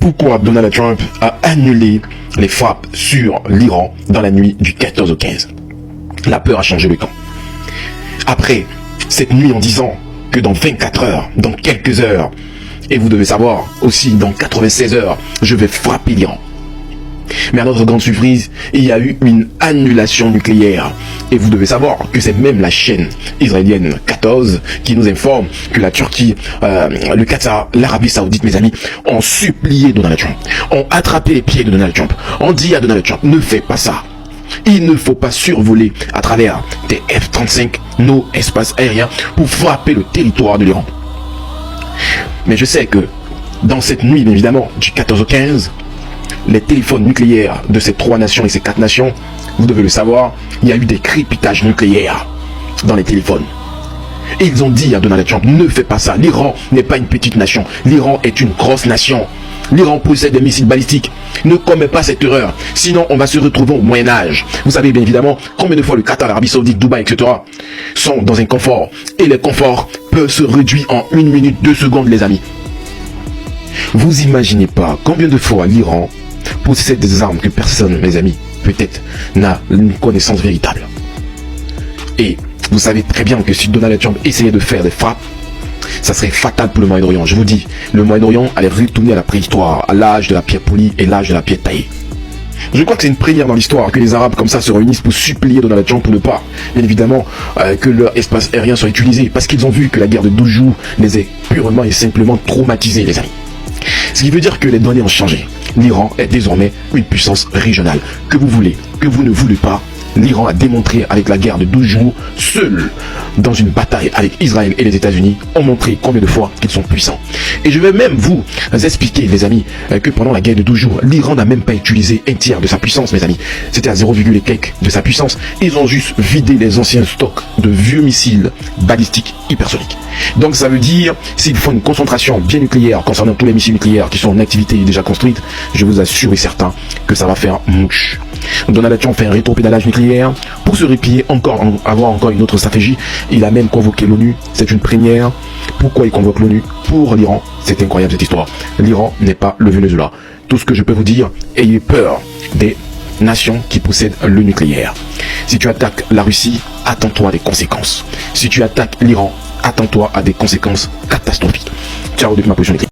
pourquoi Donald Trump a annulé les frappes sur l'Iran dans la nuit du 14 au 15. La peur a changé le camp. Après cette nuit en disant que dans 24 heures, dans quelques heures, et vous devez savoir aussi dans 96 heures, je vais frapper l'Iran. Mais à notre grande surprise, il y a eu une annulation nucléaire. Et vous devez savoir que c'est même la chaîne israélienne 14 qui nous informe que la Turquie, le Qatar, l'Arabie Saoudite, mes amis, ont supplié Donald Trump, ont attrapé les pieds de Donald Trump, ont dit à Donald Trump, ne fais pas ça. Il ne faut pas survoler à travers des F-35 nos espaces aériens pour frapper le territoire de l'Iran. Mais je sais que dans cette nuit, bien évidemment, du 14 au 15, les téléphones nucléaires de ces 3 nations et ces 4 nations, vous devez le savoir, il y a eu des crépitages nucléaires dans les téléphones. Et ils ont dit à Donald Trump, ne fais pas ça, l'Iran n'est pas une petite nation, l'Iran est une grosse nation. L'Iran possède des missiles balistiques. Ne commets pas cette erreur, sinon on va se retrouver au Moyen-Âge. Vous savez bien évidemment combien de fois le Qatar, l'Arabie Saoudite, Dubaï, etc. sont dans un confort. Et les conforts peuvent se réduire en 1 minute, 2 secondes, les amis. Vous imaginez pas combien de fois l'Iran possède des armes que personne, mes amis, peut-être, n'a une connaissance véritable. Et vous savez très bien que si Donald Trump essayait de faire des frappes, ça serait fatal pour le Moyen-Orient. Je vous dis, le Moyen-Orient allait retourner à la préhistoire, à l'âge de la pierre polie et l'âge de la pierre taillée. Je crois que c'est une première dans l'histoire que les Arabes comme ça se réunissent pour supplier Donald Trump pour ne pas, bien évidemment, que leur espace aérien soit utilisé, parce qu'ils ont vu que la guerre de 12 jours les a purement et simplement traumatisés, les amis. Ce qui veut dire que les données ont changé. L'Iran est désormais une puissance régionale. Que vous voulez, que vous ne voulez pas, l'Iran a démontré avec la guerre de 12 jours, seul dans une bataille avec Israël et les États-Unis, ont montré combien de fois qu'ils sont puissants. Et je vais même vous expliquer, les amis, que pendant la guerre de 12 jours, l'Iran n'a même pas utilisé un tiers de sa puissance, mes amis. C'était à 0, et quelques de sa puissance. Ils ont juste vidé les anciens stocks de vieux missiles balistiques hypersoniques. Donc ça veut dire, s'il faut une concentration bien nucléaire concernant tous les missiles nucléaires qui sont en activité et déjà construites, je vous assure et certain que ça va faire mouche. Donald Trump fait un rétropédalage nucléaire pour se replier avoir encore une autre stratégie. Il a même convoqué l'ONU, c'est une première. Pourquoi il convoque l'ONU? Pour l'Iran. C'est incroyable cette histoire. L'Iran n'est pas le Venezuela. Tout ce que je peux vous dire, ayez peur des nations qui possèdent le nucléaire. Si tu attaques la Russie, attends-toi à des conséquences. Si tu attaques l'Iran, attends-toi à des conséquences catastrophiques. Ciao, de ma position.